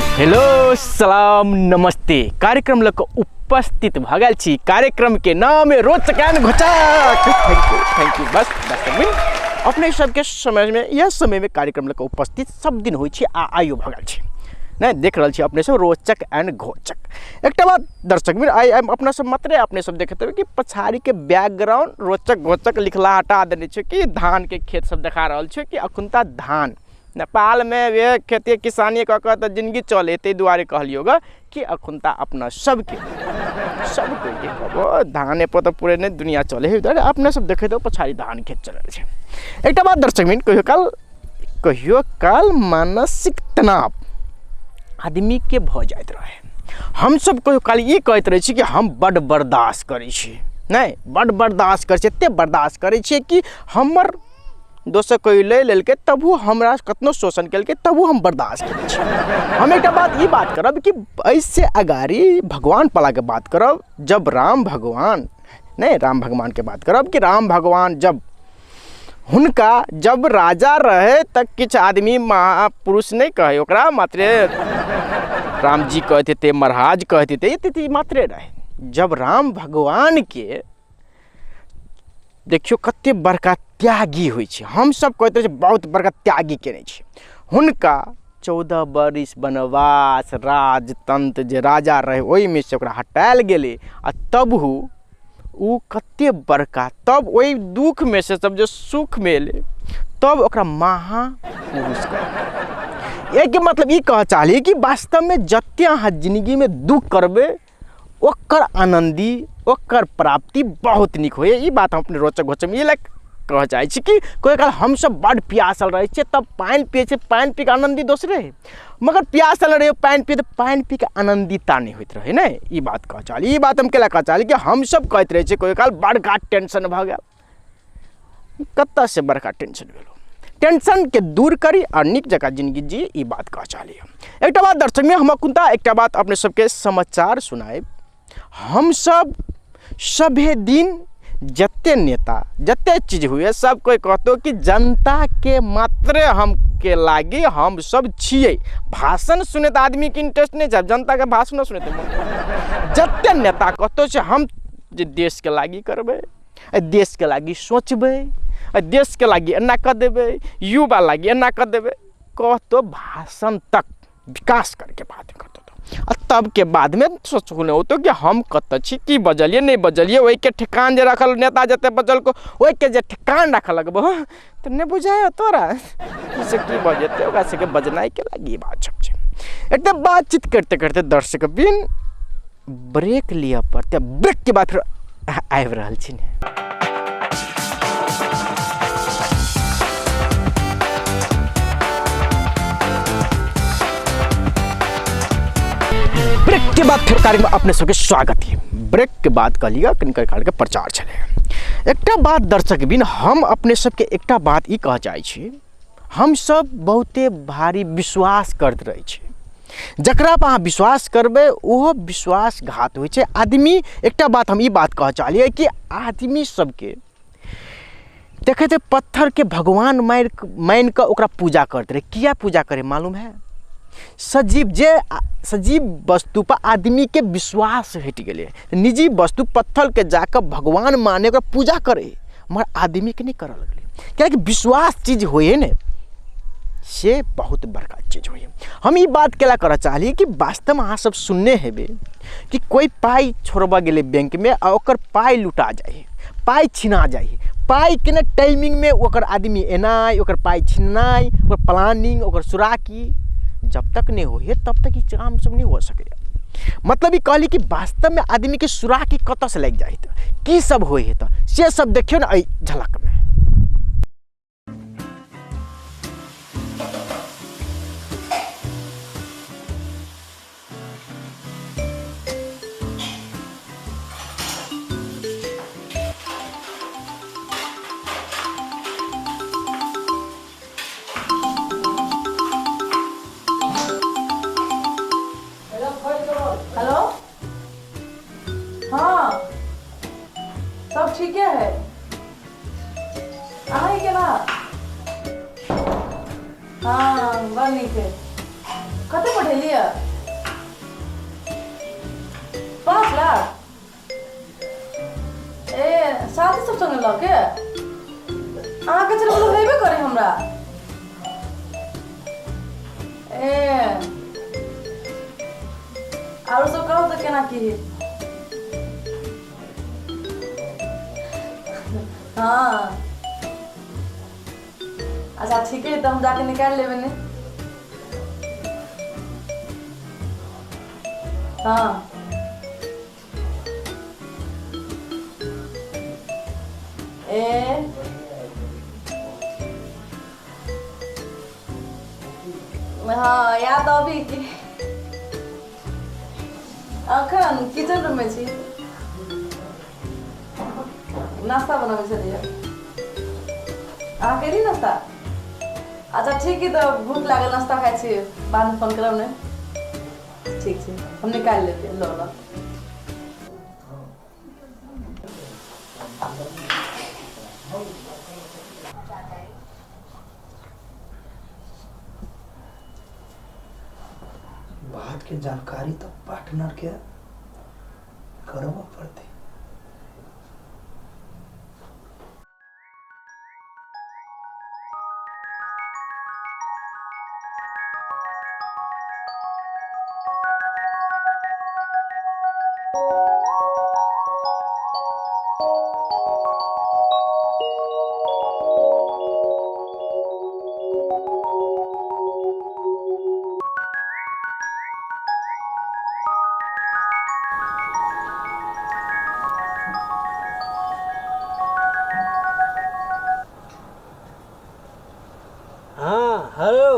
Hello सलाम नमस्ते कार्यक्रम लग उपस्थित भगल छी। कार्यक्रम के नाम है रोचक एंड घोचक। थैंक यू बस अपने सबके समय में यह समय में कार्यक्रम लग उपस्थित सब दिन होइ छी आइयो भगल छी नहीं देख रहा छी अपने सब रोचक एंड घोचक। एक बात दर्शक मित्र आई अपना सब मात्रे अपने सब देखते हुए कि पछाड़ी के बैकग्राउंड रोचक घोचक लिखला हटा देने छे कि धान के खेत सब दिखा रहा छे कि अखुनता धान नेपाल में वे खेती किसानी कह तो जिंदगी चले ते दुआरे कहलियोगा कि अखुनता अपना सब धाने पर तो पूरे नहीं दुनिया चले अपने सब देखे तो पछाड़ी धान खेत चल छे। एक बात दर्शक मित्र कहियो काल मानसिक तनाव आदमी के भ जाइत रहे। हम सब कहियो काल ये कहते रहे छी कि हम बड़ बर्दाश्त करै छी नहीं बड़ बर्दाश्त कर एते बर्दाश्त करै छी कि हमर दोसर कोई ले लेलके तबू हमरा कतनो शोषण केलके तबू हम बर्दाश्त करै छी। हम एक बात ये बात करब कि ऐसे अगारी भगवान पला के बात करब जब राम भगवान के बात करब कि राम भगवान हुनका जब राजा रहे तक किछ आदमी महापुरुष नहीं कहे ओकरा मात्रे राम जी कहते थे महाराज कहते थे ये मात्रे रहे। जब राम भगवान के देखियो कते बड़का त्यागी होइ छै हम सब कहते बहुत बड़का त्यागी केने छै। हुनका 14 बरिस वनवास राजतंत्र जे राजा रहे ओहि में से ओकरा हटायल गेले आ तब उ कते बड़का तब वही दुख में से सब जो सुख मिले तब ओकरा महापुरुष कहते। एक मतलब ये कह चाहली कि वास्तव में जते अहाँ जिंदगी में दुख करबे ओकर आनंदी ओकर प्राप्ति बहुत निक होए। ये बात हम अपने रोचक घोचक में ये कह चाहे छी कि कोई काल हम सब बड़ प्यासल रहे छे तब पानी पिए छे पानी पी के आनंदी दोसरे मगर प्यासल रहे पानी पी तो पानी पी के आनंदिता नहीं होत रहे ना। ये बात कह चाहली ये बात हम केला कह चाहली कि हम सब कहते रहे छे कोई काल बड़का टेंशन भ गेल कत्ता से बड़का टेंशन भेलो टेंशन के दूर करी और निक जगह जिंदगी जी ये बात कह चाहली। एक बात दर्शक में हम कुंता एक बात अपने सबके समाचार सुनाए। हम सब सभे दिन जत्ते नेता जत्ते चीज हुए सब कोई कहतो कि जनता के मात्रे हम के लागी हम सब छिए भाषण सुने तो आदमी के इंटरेस्ट नहीं है जनता के भाषण सुने तो जत्ते नेता कहतो से हम जे देश के लागी करबे देश के लागी सोचबे देश के लागी एना कर देबे युवा लागी एना कर देबे कहतो भाषण तक विकास करके बात करतो तब के बाद में सोचने हो तो कि हम कत छी की बजलिए नहीं बजलिए वही के ठिकान जे रखल नेता जते बजल को वही के जे ठिकान रखल लगबो तो नहीं बुझाय तोरा किसे की बजते ओकरा से के बजनाई के लागी बात सब छे। एकदम बातचीत करते करते दर्शक बिन ब्रेक लिया पड़ते ब्रेक के बाद फिर आबि रहल छी ने। ब्रेक के बाद फिर कार्यक्रम में अपने सबके स्वागत है। ब्रेक के बाद कहलिएगा कनिकर काल के प्रचार चले। एक बात दर्शक बिन हम अपने सबके एक बात ई कह चाहे छी हम सब बहुते भारी विश्वास करते रहे छी जकरा पर अहाँ विश्वास करबे ओहो विश्वासघात होइ छै। आदमी एक बात हम ई बात कह चाहलिए कि आदमी सबके देखे थे पत्थर के भगवान मान के ओकरा पूजा करते रहे। किया पूजा करे मालूम है सजीव वस्तु पर आदमी के विश्वास हट गए निजी वस्तु पत्थर के जाकर भगवान माने ओकरा पूजा करे मगर आदमी के नहीं कर लगले क्या विश्वास चीज होए ने से बहुत बड़का चीज होए। हम ये बात केला कर चाहली कि वास्तव में अहाँ सब सुनने हेबे कि कोई पाई छोड़बा गेले बैंक में और ओकर पाई लुटा जाए पाई छिना जाए पाई के ना टाइमिंग में ओकर आदमी एनाई ओकर पाई छिननाई ओकर प्लानिंग ओकर सुराकी जब तक नहीं होए तब तक ये काम सब नहीं हो सके। मतलब ये कहली कि वास्तव में आदमी के सुराकी कत से लग जाए की सब होए तो से सब देखियो ना झलक में। सब ठीक है आई के ना हाँ बनी के कते पढ़ेलिए 5 लाख ए साथी सब संगे लऽ के अहाँके चल बोलो हेबे करे हमरा ए आरो सब कहू तऽ केना की हाँ अच्छा ठीक है तो हम जाके निकाल लेबे ने हाँ ए हाँ याद अभी की अखन किचन रूम में छी नाश्ता बनाबे छलिए अहाँ केली नाश्ता अच्छा ठीक है तो भूख लागल नाश्ता खाइ छी बाद में फोन करब ने ठीक छै हम निकाल लेते लो लो बात के जानकारी तो पार्टनर के करवा पड़ती। हाँ हेलो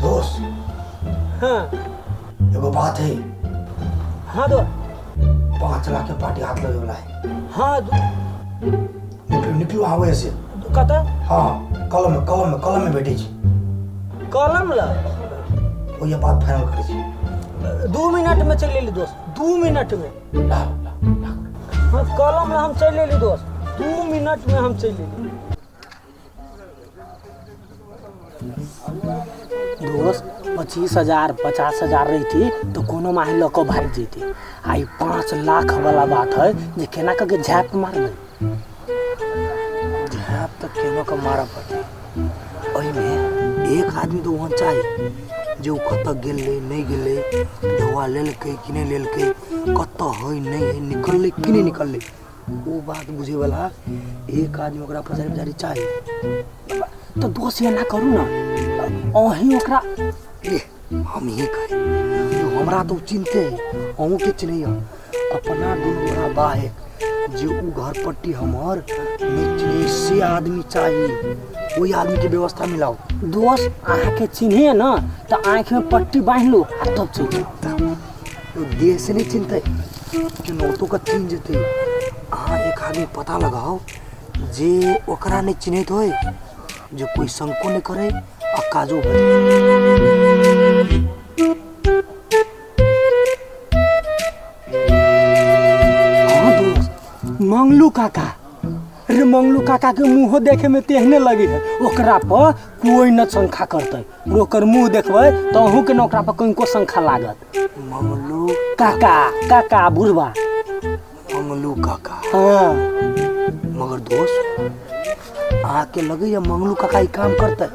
दोस्त हाँ एगो बात है हाँ दो 5 लाख के पार्टी हाथ लगे वाला है। हाँ निकलू आवे से कत हाँ कलम में बैठे छी कलम ला वो ये बात फाइनल करे छी 2 मिनट में चल लेली दोस्त 2 मिनट में ला हाँ कलम ला हम चल लेली दोस्त 2 मिनट में हम चल लेली दोस्त 25,000 50,000 रही थी तो कोनो माही लको भाग जेती आई 5 लाख वाला बात है जे केना के झैप मारबे झैप तो केनो के मारा पड़ते ओई में एक आदमी तो वहां चाहिए जो कत गेले नहीं गेले दवा लेलके कि नहीं लेलके कत है नहीं है निकलले कि नहीं निकलले वो बात बुझे वाला एक आदमी ओकरा पचारी चाहिए। तो दोस्त ये ना करू ना अही ओकरा ए हम ये कहे जो हमरा तो चिंते है अहू के चिन्हैया अपना दुनिया बाहे जो उ घर पट्टी हमर निचले से आदमी चाहिए वही आदमी के व्यवस्था मिलाओ। दोस्त अहाँ के चिन्हे ना तो आँख में पट्टी बांध लो आ तब चल तो देह से नहीं चिंते कि नोटों का चिन्ह जेते अहाँ एक आदमी पता लगाओ जे ओकरा नहीं चिन्हित होए जो कोई संको नहीं करे आ काजो हाँ दोस्त मंगलू काका अरे मंगलू काका के मुँह देखे में तेहने लगी है ओकरा पर कोई न शंखा करते ओकर मुँह देखबे तो अहूँ के न ओकरा पर कनिको शंखा लागत मंगलू काका काका बुढ़वा मंगलू काका हाँ मगर दोस्त आके लगे या मंगलू काका ही काम करते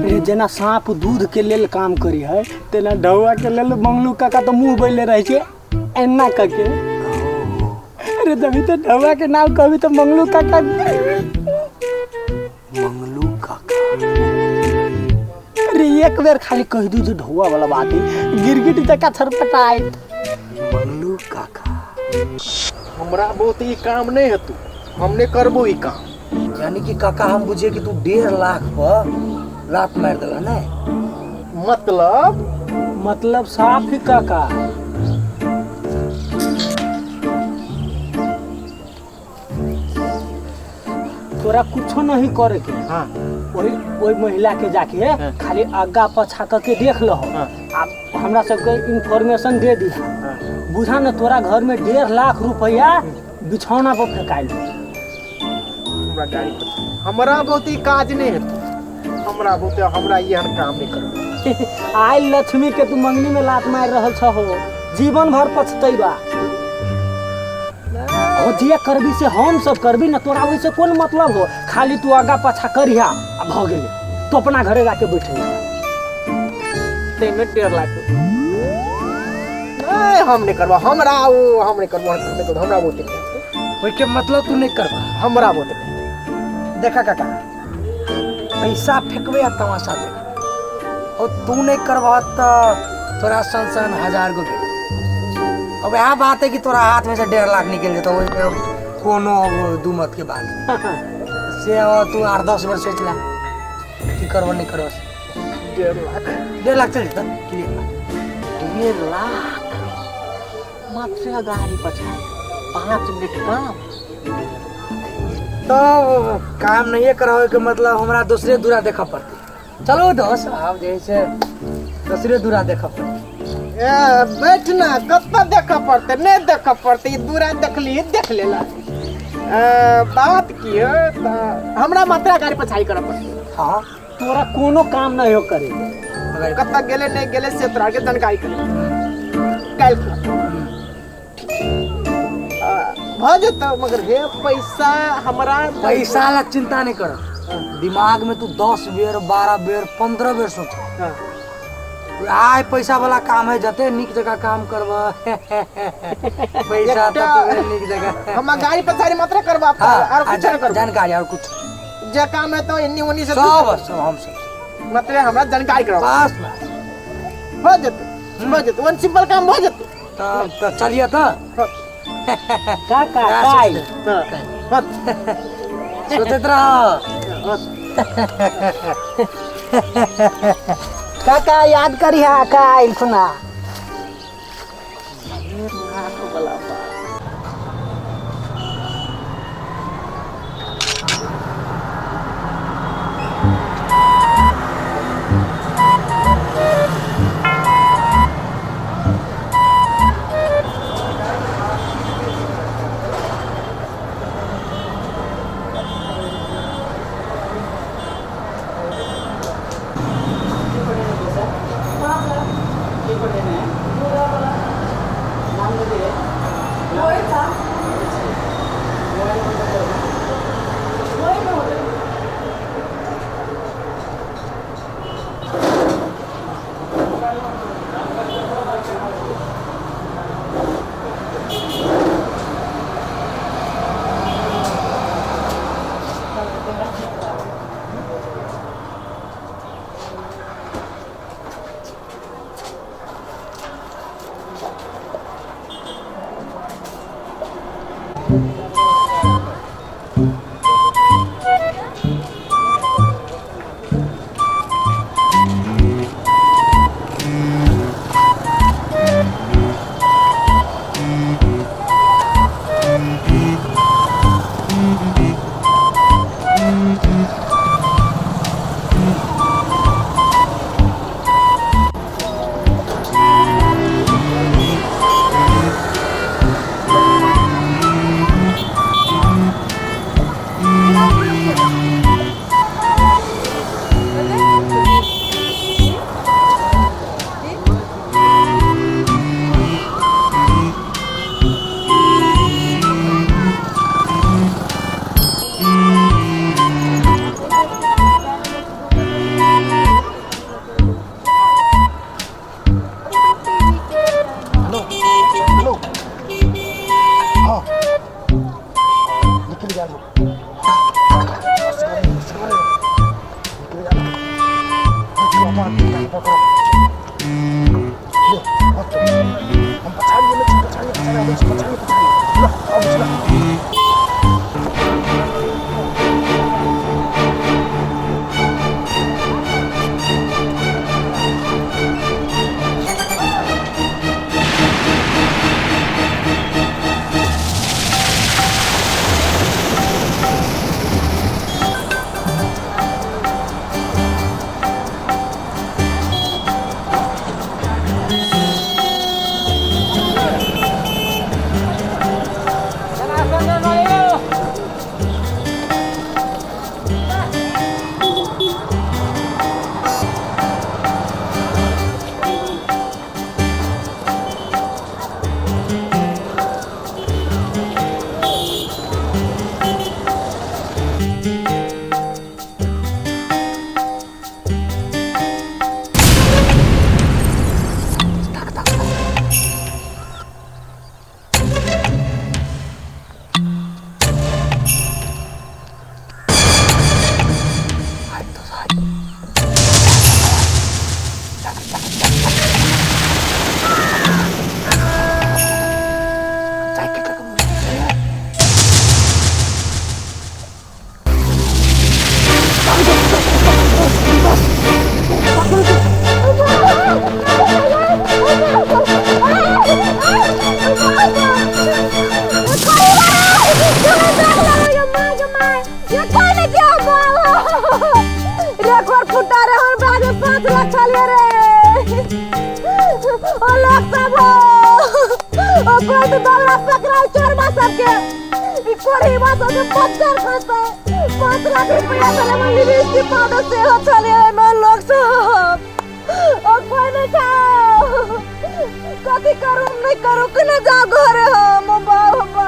रे जेना सांप दूध के लेल काम करी है तेना ढौआ के लेल मंगलू काका तो मुँह बैले रहे छे एना करके अरे जभी तो ढौआ के नाम कहबी तो मंगलू काका मंगलू काका अरे एक बेर खाली कह दू जो ढौआ वाला बात है गिरगिटी तक छरपटाए मंगलू काका हमरा बहुत ही काम नहीं है तू हमने करबो ही काम यानी कि काका हम बुझे कि तू 1.5 लाख पर लात मार दिला ना मतलब साफ ही काका तोरा कुछो नहीं करे के हाँ वही महिला के जाके हाँ। खाली आगा पछा करके देख लो हाँ। आप हमरा सबके इंफॉर्मेशन दे दी हाँ। बुझा न तोरा घर में 1.5 लाख रुपया बिछौना पर फेंकाइल हमरा गाड़ी पर हमरा बहुत ही काज नहीं है तू हमरा बोते हमरा यहन काम नहीं करो। आइ लक्ष्मी के तू मंगनी में लात मार रहल छ हो, जीवन भर पछतैबा। अजिया करबी से हम सब करबी ना, तोरा वैसे कौन मतलब हो? खाली तू आगा पाछा करिया आ भ गेले, तो अपना घरे जाके बैठे तेमे 1.5 लाख नहीं हम नहीं करबा, हमरा वो हम नहीं करबा, हमरा बोते ओई के मतलब तू नहीं करबा। हमरा बोते देखा काका, पैसा फेंकबे आ तमाशा देख, और तू नहीं करबा तो तोरा सन 1000 गो भेट। अब यहाँ बात है कि तोरा हाथ में से 1.5 लाख निकल जाता, वही पे कोनो दू मत के बात से तू 8-10 बार सोच ला कि करबो नहीं करबो। 1.5 लाख चल जाता क्लियर। 1.5 लाख मात्र गाड़ी पछा 5 मिनट काम तो काम नहीं करावे के मतलब हमरा दूसरे दूरा देखा पड़ती। चलो दोस्त आप जैसे दूसरे दूरा देखा पड़ती। बैठना कत्ता देखा पड़ते, नहीं देखा पड़ते, दूरा देख ली देख लेला। बात की हमरा मात्रा गाड़ी पछाई करब पड़ते। हाँ तोरा कोनो काम नहीं हो करे, कत्ता गेले नहीं गेले से तोरा के जानकारी करे कल भ जतो। मगर हे पैसा हमरा पैसा ला चिंता नहीं कर, दिमाग में तू 10 बेर 12 बेर 15 बेर सोच। आय पैसा वाला काम है, जते निक जगह काम करबा पैसा तक निक जगह हम गाड़ी पछाड़ी मात्र करबा और कुछ नहीं करबा। जानकारी और कुछ जे काम है तो इन्नी उन्नी से सब हम सब मतलब हमरा जानकारी करबा बस हो जतो वन सिंपल काम हो जतो। तो चलिए तो काका काई सोचत रहो। काका याद करिहा काई खुना। चला कोई तो दौरा पकड़ा चोरबा सबके ई कोरी बात से बच्चर खसते 5 लाख रुपया चले मन लिपस्टिक पाउडर से हो चले मन लोग सब ओ कोई नहीं जाओ कथी करूं नहीं करूं कि न जाओ घरे हम बाबा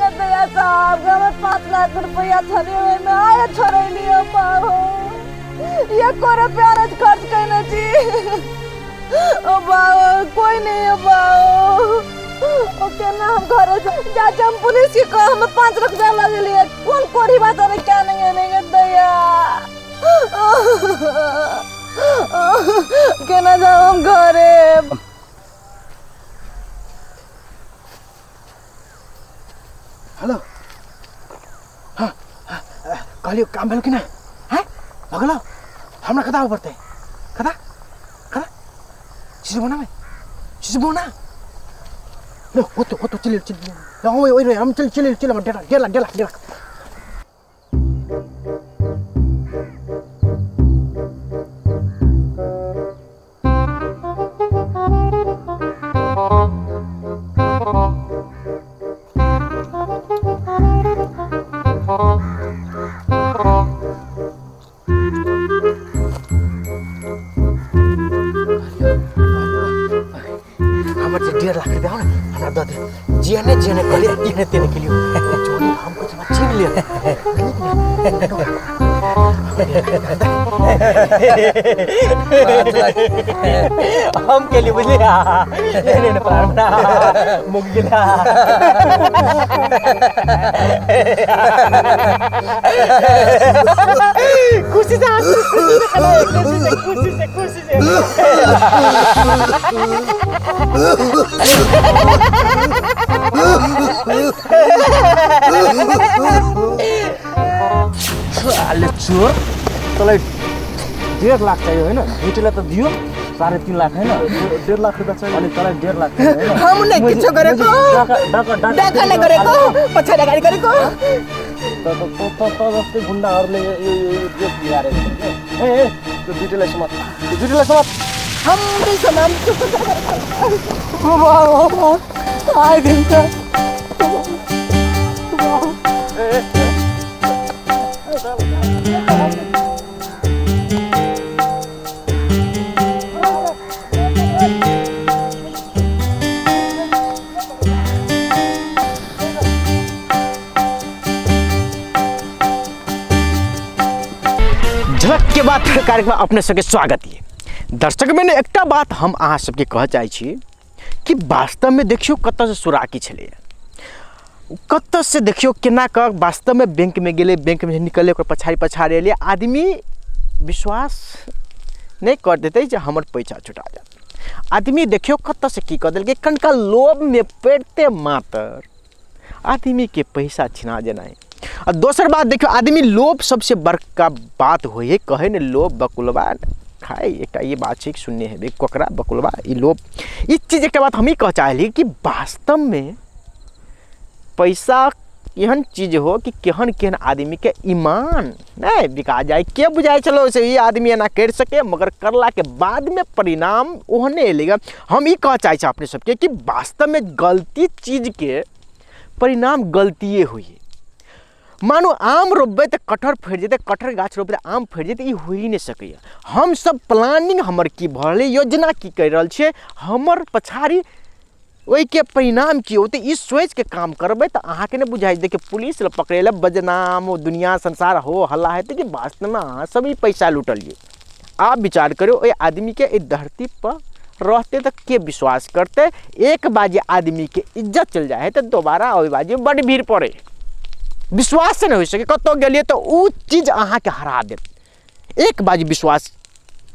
ये दया साहब गमे 5 लाख रुपया चले में आए छोड़े लियो बाबू ये कोरे प्यारे खर्च करना जी ओ बाबू कोई नहीं है बाबू ओके ना हम घरे जा हम पुलिस की कह हमें 5 रुपया लगे लिए कौन कोरी बात है क्या नहीं है दया के ना जाओ हम घरे हेलो हाँ कहलियो काम भेल कि ना हैं भगलो हमरा कदा पड़ते कदा कदा चीज बोना लो हो तो चल ओए हम चल डेला डेढ़ लाख रुपया ना हमरा दे दे जेने कहलिए तेने के लिए चोरी हमको सब छीन लिया हम के लिए बुझलिए लेने पारना मुक गिला खुशी से अरे चोर तलाई 1.5 लाख चाहिए है ना बेटीलाई त दियो 3.5 लाख है ना 1.5 लाख रुपैयाँ चाहियो अनि तलाई 1.5 लाख चाहियो हम नै किछो गरेको डाका नै गरेको पछाडि गाडी गरेको त जस्तै गुण्डाहरूले यो बिहारेको ए त्यो बेटीलाई समात हम भी सलाम आए दिन का झलक के बाद कार्यक्रम अपने सबके स्वागत है दर्शक मैंने एकटा बात हम अहाँ सबके कह चाहै छी कि वास्तव में देखियो कत से सुराकी छले कत से देखियो केना क वास्तव में बैंक में गेले बैंक में निकले ओकर पछाड़ी एले आदमी विश्वास नहीं कर देते जे हमर पैसा छुटा जात आदमी देखियो कत से की कर देलके कनका लोभ में पड़ते मात्र आदमी के पैसा छिना जेनाई और दोसर बात देखियो आदमी लोभ सबसे बड़का बात होय है कहे ने लोभ बकुलबा खाए एक ये बात है सुनने है कोकरा बकुलबा ये लोभ इस चीज़ एक बात हम ही कह चाहली कि वास्तव में पैसा एहन चीज हो कि केहन आदमी के ईमान नहीं बिका जाए के बुझाए चलो से ये आदमी एना कर सके मगर करला के बाद में परिणाम ओहने एलेगा हम ही कह चाहे अपने सबके कि वास्तव में गलती चीज के परिणाम गलतिए हुई मानो आम रोपबे तो कटहर फड़ जेते कटहर गाछ रोपबे तो आम फड़ जेते ई हो ही नहीं सके हम सब प्लानिंग हमर की भले योजना की कर रहल छे हमर पछाड़ी ओई के परिणाम की होते इस सोच के काम करबे तो अहाँ के ने बुझाई दे कि पुलिस पकड़े ला बदनाम दुनिया संसार हो हल्ला है तो कि वास्तव में अहाँ सब ही पैसा लूटलिए आप विचार करो ओई आदमी के इस धरती पर रहते तो के विश्वास करते एक बाजी आदमी के इज्जत चल जाए तो दोबारा ओई बाजी बड़ी भीड़ पड़े विश्वास से नहीं हो सके कतो गलिए तो वो चीज अहाँ के हरा देत एक बाजी विश्वास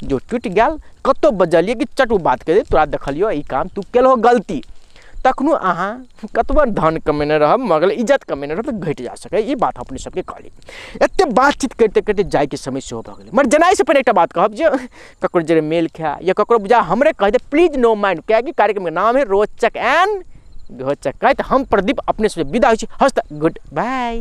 जो टूट गया कतो बजलिए कि चटू बात कर दे तोरा देखलियो ई काम तू केलहो गलती तखनो अहाँ कतबा धन कमेने रहब मगर इज्जत कमेने रहब तो घट जा सके ये बात अपने सबके कहली एते बातचीत करते करते जाए के समय से हो भ गेलै मगर जनाई से पहले एक बात कहब जे ककरो जरे मेल खा या ककरो बुझा हमरे कह दे प्लीज नो माइंड क्या कि कार्यक्रम के नाम है रोचक एंड घोचक कह हम प्रदीप अपने से विदा हो छी हस्त गुड बाय।